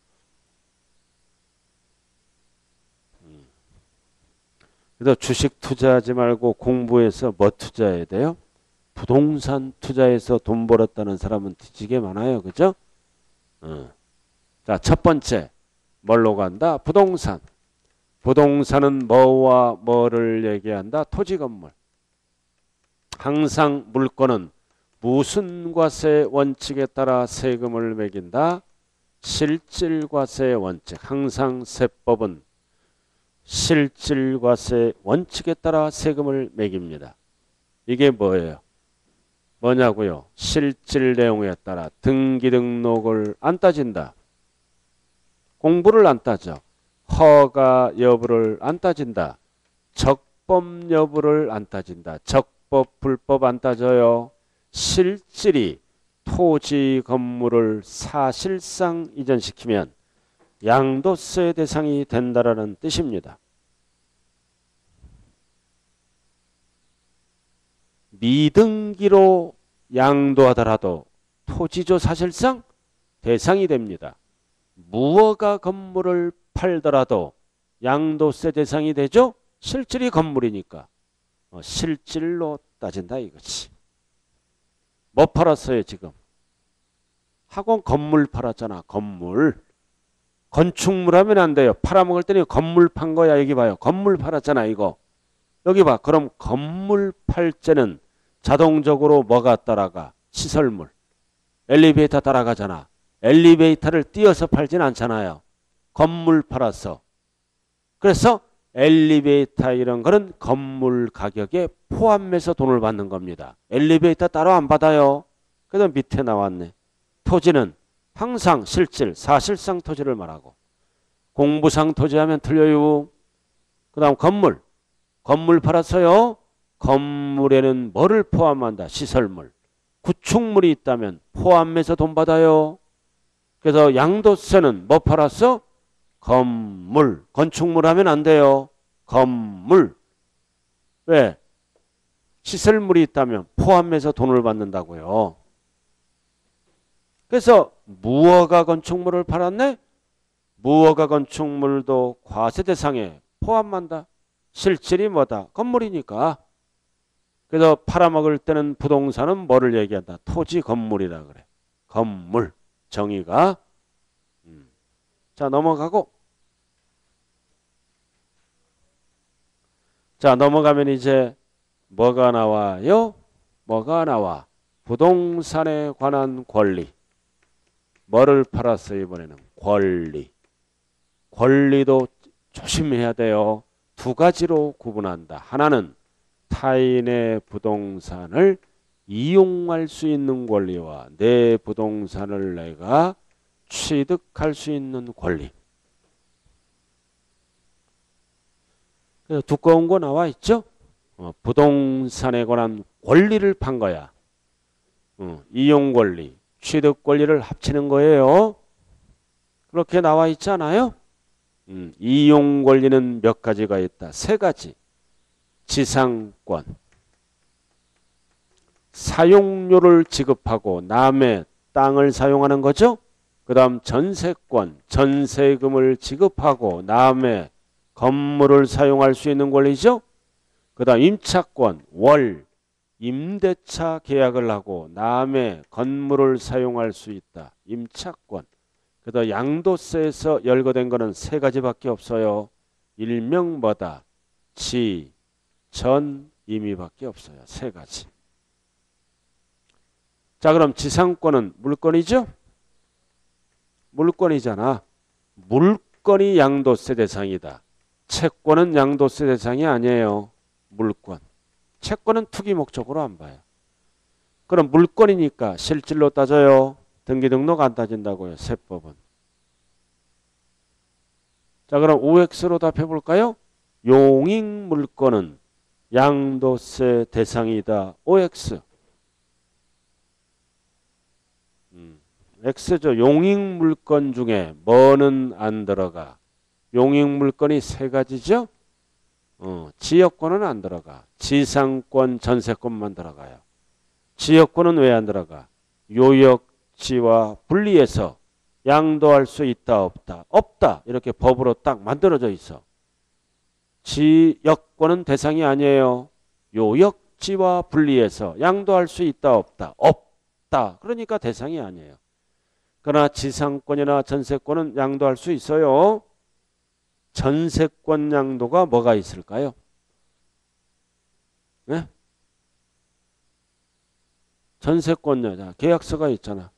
그래서 주식 투자하지 말고 공부해서 뭐 투자해야 돼요? 부동산 투자해서 돈 벌었다는 사람은 뒤지게 많아요. 그죠? 자, 첫 번째 뭘로 간다? 부동산. 부동산은 뭐와 뭐를 얘기한다? 토지 건물. 항상 물건은 무슨 과세 원칙에 따라 세금을 매긴다? 실질과세 원칙. 항상 세법은 실질과세 원칙에 따라 세금을 매깁니다. 이게 뭐예요? 뭐냐고요? 실질 내용에 따라 등기 등록을 안 따진다. 공부를 안 따져. 허가 여부를 안 따진다. 적법 여부를 안 따진다. 적법, 불법 안 따져요. 실질이 토지 건물을 사실상 이전시키면 양도세 대상이 된다라는 뜻입니다. 미등기로 양도하더라도 토지조 사실상 대상이 됩니다. 무허가 건물을 팔더라도 양도세 대상이 되죠. 실질이 건물이니까 실질로 따진다 이거지. 뭐 팔았어요 지금? 학원 건물 팔았잖아. 건물. 건축물 하면 안 돼요. 팔아먹을 때는 건물 판 거야. 여기 봐요. 건물 팔았잖아 이거. 여기 봐. 그럼 건물 팔 때는 자동적으로 뭐가 따라가? 시설물. 엘리베이터 따라가잖아. 엘리베이터를 띄어서 팔진 않잖아요. 건물 팔았어. 그래서 엘리베이터 이런 거는 건물 가격에 포함해서 돈을 받는 겁니다. 엘리베이터 따로 안 받아요. 그래서 밑에 나왔네. 토지는 항상 실질, 사실상 토지를 말하고 공부상 토지하면 틀려요. 그 다음 건물. 건물 팔았어요. 건물에는 뭐를 포함한다? 시설물. 구축물이 있다면 포함해서 돈 받아요. 그래서 양도세는 뭐 팔았어? 건물. 건축물 하면 안 돼요. 건물. 왜? 시설물이 있다면 포함해서 돈을 받는다고요. 그래서 무허가 건축물을 팔았네? 무허가 건축물도 과세 대상에 포함한다. 실질이 뭐다? 건물이니까. 그래서 팔아먹을 때는 부동산은 뭐를 얘기한다? 토지 건물이라 그래. 건물. 정의가. 자, 넘어가고. 자, 넘어가면 이제 뭐가 나와요? 뭐가 나와? 부동산에 관한 권리. 뭐를 팔았어요 이번에는? 권리. 권리도 조심해야 돼요. 두 가지로 구분한다. 하나는 타인의 부동산을 이용할 수 있는 권리와 내 부동산을 내가 취득할 수 있는 권리. 그래서 두꺼운 거 나와 있죠? 부동산에 관한 권리를 판 거야. 이용 권리, 취득 권리를 합치는 거예요. 그렇게 나와 있지 않아요? 이용 권리는 몇 가지가 있다? 세 가지. 지상권. 사용료를 지급하고 남의 땅을 사용하는 거죠. 그 다음 전세권. 전세금을 지급하고 남의 건물을 사용할 수 있는 권리죠. 그 다음 임차권. 월. 임대차 계약을 하고 남의 건물을 사용할 수 있다. 임차권. 그다음 양도세에서 열거된 거는 세 가지밖에 없어요. 일명 뭐다? 지, 전, 임의밖에 없어요. 세 가지. 자, 그럼 지상권은 물건이죠? 물건이잖아. 물건이 양도세 대상이다. 채권은 양도세 대상이 아니에요. 물건. 채권은 투기 목적으로 안 봐요. 그럼 물건이니까 실질로 따져요. 등기 등록 안 따진다고요. 세법은. 자, 그럼 OX로 답해 볼까요? 용익 물건은 양도세 대상이다. OX. X죠. 용익 물건 중에 뭐는 안 들어가? 용익 물건이 세 가지죠? 지역권은 안 들어가. 지상권, 전세권만 들어가요. 지역권은 왜 안 들어가? 요역지와 분리해서 양도할 수 있다 없다? 없다. 이렇게 법으로 딱 만들어져 있어. 지역권은 대상이 아니에요. 요역지와 분리해서 양도할 수 있다 없다? 없다. 그러니까 대상이 아니에요. 그러나 지상권이나 전세권은 양도할 수 있어요. 전세권 양도가 뭐가 있을까요? 네? 전세권 계약서가 있잖아.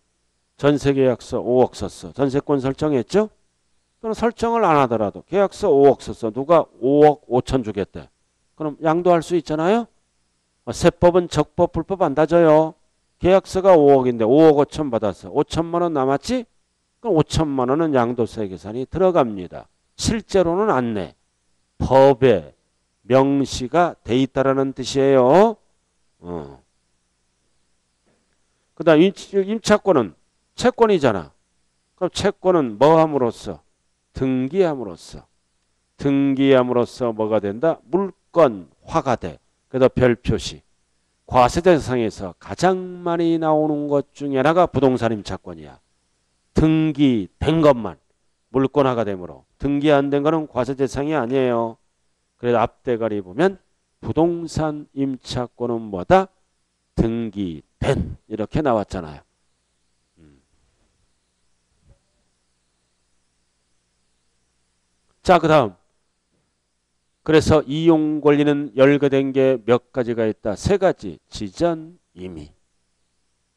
전세계약서 5억 썼어. 전세권 설정했죠? 그럼 설정을 안 하더라도 계약서 5억 썼어. 누가 5억 5천 주겠대. 그럼 양도할 수 있잖아요. 세법은 적법, 불법 안 따져요. 계약서가 5억인데 5억 5천 받았어. 5천만 원 남았지? 그럼 5천만 원은 양도세 계산이 들어갑니다. 실제로는 안 내. 법에 명시가 돼 있다라는 뜻이에요. 그 다음 임차권은 채권이잖아. 그럼 채권은 뭐 함으로써? 등기함으로써. 등기함으로써 뭐가 된다? 물건화가 돼. 그래서 별표시. 과세대상에서 가장 많이 나오는 것 중에 하나가 부동산 임차권이야. 등기된 것만 물건화가 되므로 등기 안 된 거는 과세대상이 아니에요. 그래서 앞대가리 보면 부동산 임차권은 뭐다? 등기된 이렇게 나왔잖아요. 자, 그 다음 그래서 이용 권리는 열거된 게 몇 가지가 있다? 세 가지. 지전, 임의.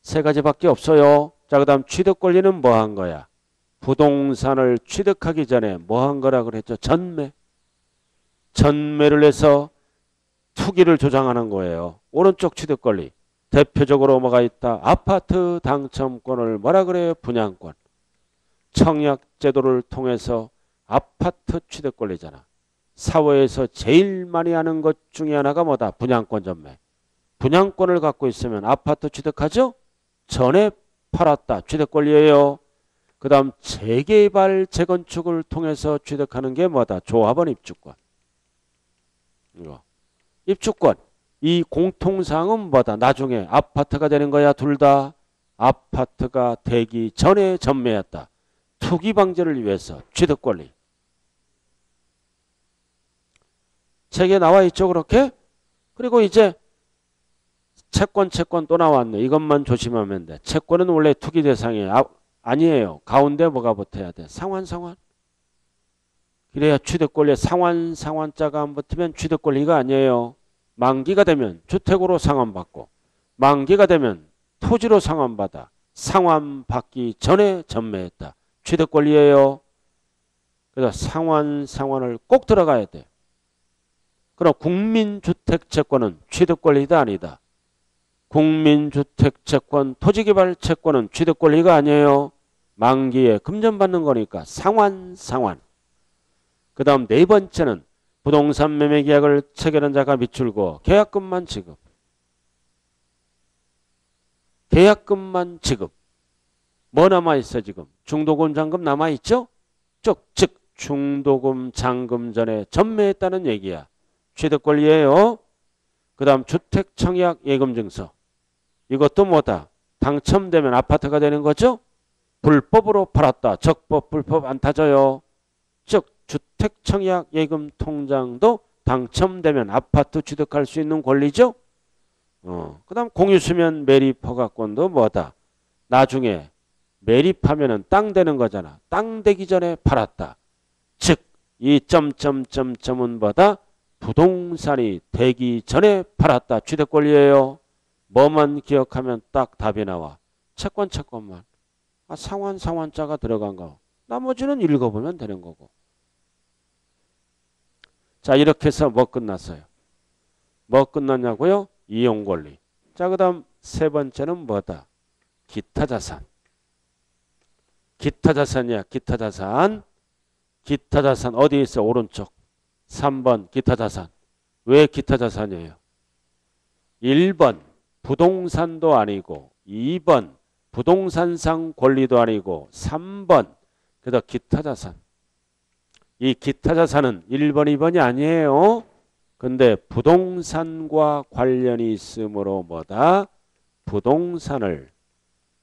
세 가지밖에 없어요. 자, 그 다음 취득 권리는 뭐 한 거야? 부동산을 취득하기 전에 뭐 한 거라 그랬죠? 전매. 전매를 해서 투기를 조장하는 거예요. 오른쪽 취득 권리. 대표적으로 뭐가 있다? 아파트 당첨권을 뭐라 그래요? 분양권. 청약제도를 통해서 아파트 취득 권리잖아. 사회에서 제일 많이 하는 것 중에 하나가 뭐다? 분양권 전매. 분양권을 갖고 있으면 아파트 취득하죠? 전에 팔았다. 취득 권리예요. 그 다음 재개발, 재건축을 통해서 취득하는 게 뭐다? 조합원 입주권. 이거. 입주권. 이 공통사항은 뭐다? 나중에 아파트가 되는 거야. 둘 다. 아파트가 되기 전에 전매했다. 투기 방지를 위해서 취득 권리. 책에 나와 있죠, 그렇게? 그리고 이제 채권 또 나왔네. 이것만 조심하면 돼. 채권은 원래 투기 대상이 아니에요. 가운데 뭐가 붙어야 돼? 상환. 그래야 취득 권리. 상환자가 안 붙으면 취득 권리가 아니에요. 만기가 되면 주택으로 상환받고 만기가 되면 토지로 상환받아. 상환받기 전에 전매했다. 취득 권리예요. 그래서 상환을 꼭 들어가야 돼. 그럼 국민주택채권은 취득권리다 아니다. 국민주택채권, 토지개발 채권은 취득권리가 아니에요. 만기에 금전받는 거니까 상환. 그 다음 네 번째는 부동산 매매계약을 체결한 자가 미출고 계약금만 지급. 계약금만 지급. 뭐 남아있어 지금? 중도금 잔금 남아있죠? 즉 중도금 잔금 전에 전매했다는 얘기야. 취득권리예요. 그 다음 주택청약 예금증서. 이것도 뭐다? 당첨되면 아파트가 되는 거죠? 불법으로 팔았다. 적법, 불법 안 따져요. 즉 주택청약 예금통장도 당첨되면 아파트 취득할 수 있는 권리죠? 그 다음 공유수면 매립 허가권도 뭐다? 나중에 매립하면은 땅 되는 거잖아. 땅 되기 전에 팔았다. 즉 이 점은 뭐다? 부동산이 되기 전에 팔았다. 취득 권리예요. 뭐만 기억하면 딱 답이 나와. 채권만. 상환자가 들어간 거. 나머지는 읽어보면 되는 거고. 자, 이렇게 해서 뭐 끝났어요? 뭐 끝났냐고요? 이용 권리. 자, 그 다음 세 번째는 뭐다? 기타 자산. 기타 자산이야. 기타 자산 어디 있어? 오른쪽. 3번 기타 자산. 왜 기타 자산이에요? 1번 부동산도 아니고 2번 부동산상 권리도 아니고 3번 그래서 기타 자산. 이 기타 자산은 1번, 2번이 아니에요. 근데 부동산과 관련이 있으므로 뭐다? 부동산을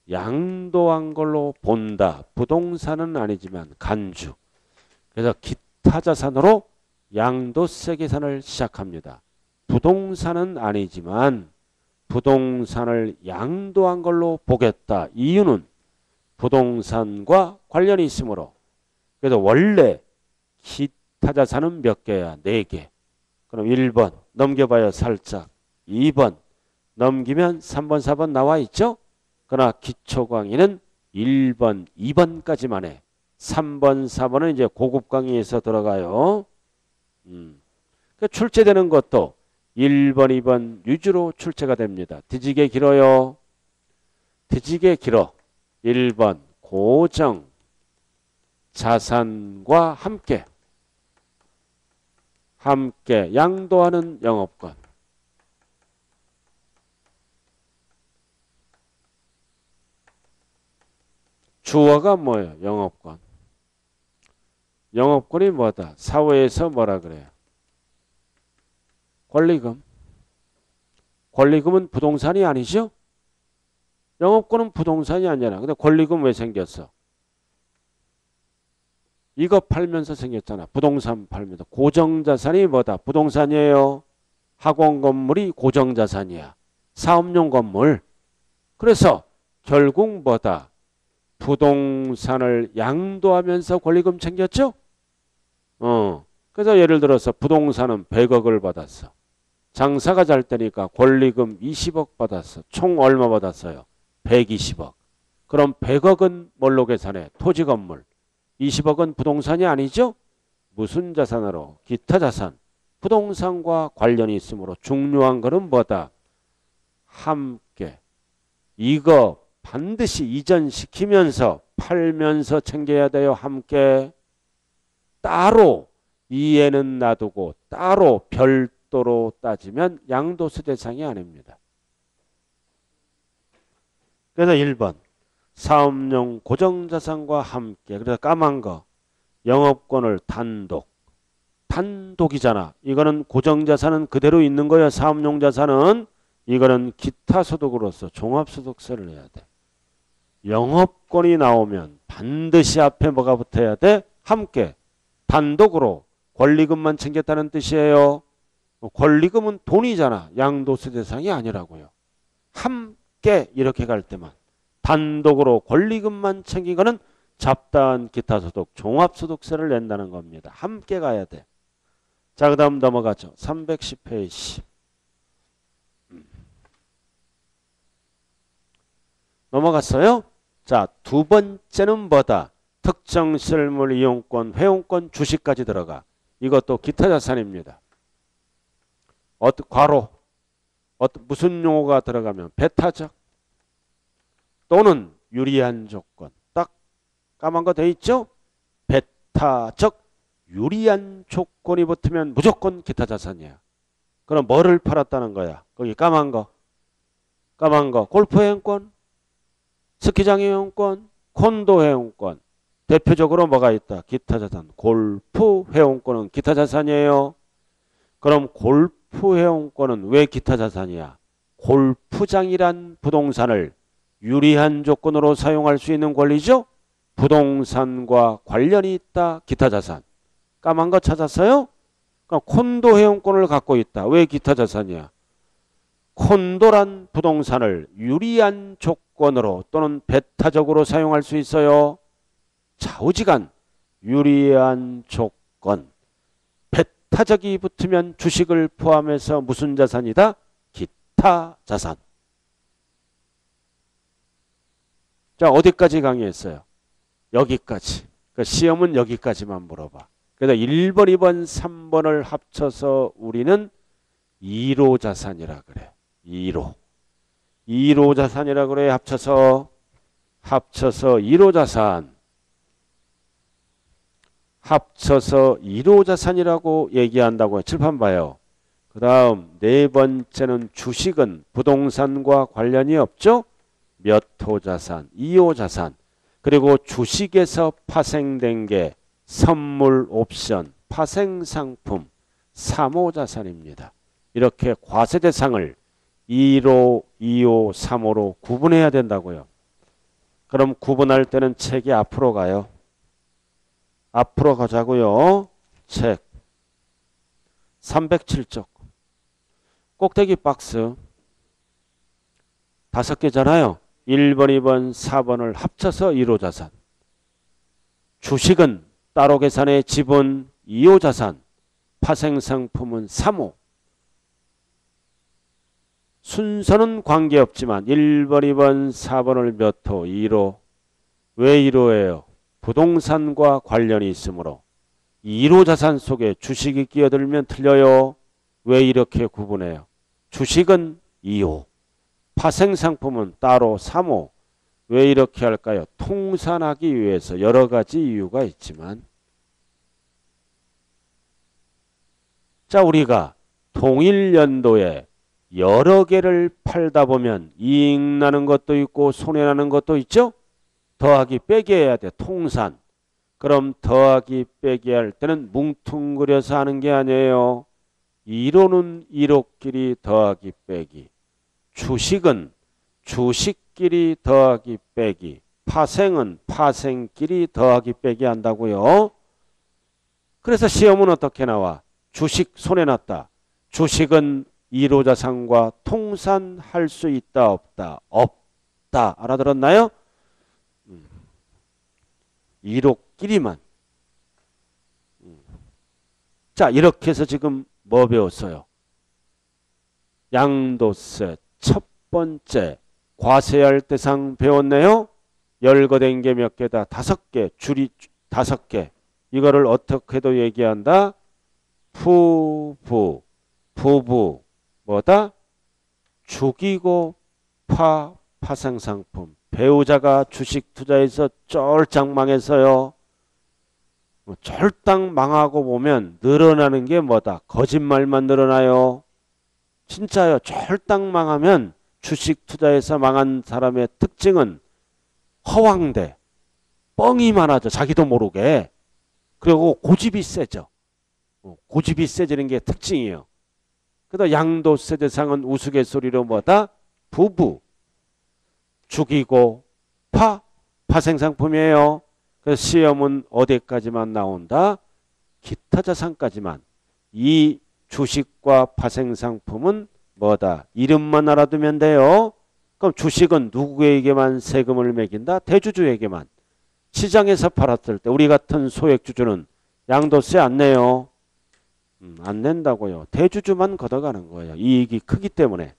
양도한 걸로 본다. 부동산은 아니지만 간주. 그래서 기타 자산으로 양도세 계산을 시작합니다. 부동산은 아니지만 부동산을 양도한 걸로 보겠다. 이유는 부동산과 관련이 있으므로. 그래서 원래 기타 자산은 몇 개야? 4개. 그럼 1번 넘겨봐요. 살짝. 2번 넘기면 3번, 4번 나와 있죠? 그러나 기초강의는 1번, 2번까지만 해. 3번, 4번은 이제 고급 강의에서 들어가요. 출제되는 것도 1번, 2번 유주로 출제가 됩니다. 뒤지게 길어요. 뒤지게 길어. 1번 고정 자산과 함께 함께 양도하는 영업권. 주어가 뭐예요? 영업권. 영업권이 뭐다? 사회에서 뭐라 그래요? 권리금. 권리금은 부동산이 아니죠? 영업권은 부동산이 아니잖아. 근데 권리금 왜 생겼어? 이거 팔면서 생겼잖아. 부동산 팔면서. 고정자산이 뭐다? 부동산이에요. 학원 건물이 고정자산이야. 사업용 건물. 그래서 결국 뭐다? 부동산을 양도하면서 권리금 챙겼죠? 그래서 예를 들어서 부동산은 100억을 받았어. 장사가 잘 되니까 권리금 20억 받았어. 총 얼마 받았어요? 120억. 그럼 100억은 뭘로 계산해? 토지 건물. 20억은 부동산이 아니죠? 무슨 자산으로? 기타 자산. 부동산과 관련이 있으므로 중요한 거는 뭐다? 함께. 이거 반드시 이전시키면서 팔면서 챙겨야 돼요. 함께. 따로 이해는 놔두고 따로 별도로 따지면 양도세 대상이 아닙니다. 그래서 1번 사업용 고정자산과 함께. 그래서 까만 거 영업권을 단독이잖아. 이거는 고정자산은 그대로 있는 거야. 사업용 자산은 이거는 기타 소득으로서 종합소득세를 내야 돼. 영업권이 나오면 반드시 앞에 뭐가 붙어야 돼? 함께. 단독으로 권리금만 챙겼다는 뜻이에요. 권리금은 돈이잖아. 양도세 대상이 아니라고요. 함께 이렇게 갈 때만. 단독으로 권리금만 챙긴 거는 잡다한 기타소득, 종합소득세를 낸다는 겁니다. 함께 가야 돼. 자, 그 다음 넘어가죠. 310페이지. 넘어갔어요? 자, 두 번째는 뭐다? 특정 실물 이용권, 회원권, 주식까지 들어가. 이것도 기타 자산입니다. 과로. 무슨 용어가 들어가면 배타적 또는 유리한 조건. 딱 까만 거 돼 있죠? 배타적 유리한 조건이 붙으면 무조건 기타 자산이야. 그럼 뭐를 팔았다는 거야? 거기 까만 거. 골프 회원권, 스키장 회원권, 콘도 회원권. 대표적으로 뭐가 있다? 기타 자산. 골프 회원권은 기타 자산이에요. 그럼 골프 회원권은 왜 기타 자산이야? 골프장이란 부동산을 유리한 조건으로 사용할 수 있는 권리죠? 부동산과 관련이 있다. 기타 자산. 까만 거 찾았어요? 그럼 콘도 회원권을 갖고 있다. 왜 기타 자산이야? 콘도란 부동산을 유리한 조건으로 또는 배타적으로 사용할 수 있어요. 좌우지간 유리한 조건. 배타적이 붙으면 주식을 포함해서 무슨 자산이다? 기타 자산. 자, 어디까지 강의했어요? 여기까지. 그러니까 시험은 여기까지만 물어봐. 그래서 1번, 2번, 3번을 합쳐서 우리는 2로 자산이라 그래. 2로 자산이라 그래. 합쳐서 2로 자산. 합쳐서 2로 자산이라고 얘기한다고요. 칠판 봐요. 그 다음 네 번째는 주식은 부동산과 관련이 없죠. 몇 호 자산, 2호 자산. 그리고 주식에서 파생된 게 선물, 옵션, 파생상품, 3호 자산입니다. 이렇게 과세대상을 1호, 2호, 3호로 구분해야 된다고요. 그럼 구분할 때는 책이 앞으로 가요. 앞으로 가자고요. 책 307쪽 꼭대기 박스 5개잖아요. 1번, 2번, 4번을 합쳐서 1호 자산. 주식은 따로 계산해 지분 2호 자산. 파생상품은 3호. 순서는 관계없지만 1번, 2번, 4번을 몇 호? 1호. 왜 1호예요? 부동산과 관련이 있으므로 1호 자산 속에 주식이 끼어들면 틀려요. 왜 이렇게 구분해요? 주식은 2호. 파생상품은 따로 3호. 왜 이렇게 할까요? 통산하기 위해서 여러 가지 이유가 있지만 자, 우리가 동일 연도에 여러 개를 팔다 보면 이익 나는 것도 있고 손해 나는 것도 있죠. 더하기 빼기 해야 돼. 통산. 그럼 더하기 빼기 할 때는 뭉뚱그려서 하는 게 아니에요. 1호는 1호끼리 더하기 빼기. 주식은 주식끼리 더하기 빼기. 파생은 파생끼리 더하기 빼기 한다고요. 그래서 시험은 어떻게 나와? 주식 손해났다. 주식은 1호 자산과 통산할 수 있다 없다? 없다. 알아들었나요? 1호끼리만. 자, 이렇게 해서 지금 뭐 배웠어요? 양도세 첫 번째 과세할 대상 배웠네요. 열거된 게 몇 개다? 5개. 줄이 5개. 이거를 어떻게도 얘기한다? 부부. 뭐다? 죽이고 파생상품. 배우자가 주식 투자해서 쫄짝 망해서요. 쫄딱 망하고 보면 늘어나는 게 뭐다? 거짓말만 늘어나요. 진짜요. 쫄딱 망하면 주식 투자해서 망한 사람의 특징은 허황돼. 뻥이 많아져. 자기도 모르게. 그리고 고집이 세죠. 고집이 세지는 게 특징이에요. 그래서 양도세 대상은 우스갯소리로 뭐다? 부부. 죽이고 파생상품이에요. 그래서 시험은 어디까지만 나온다? 기타 자산까지만. 이 주식과 파생상품은 뭐다? 이름만 알아두면 돼요. 그럼 주식은 누구에게만 세금을 매긴다? 대주주에게만. 시장에서 팔았을 때 우리 같은 소액주주는 양도세 안 내요. 안 낸다고요. 대주주만 걷어가는 거예요. 이익이 크기 때문에.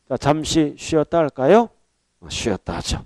자, 잠시 쉬었다 할까요? 쉬었다 하죠.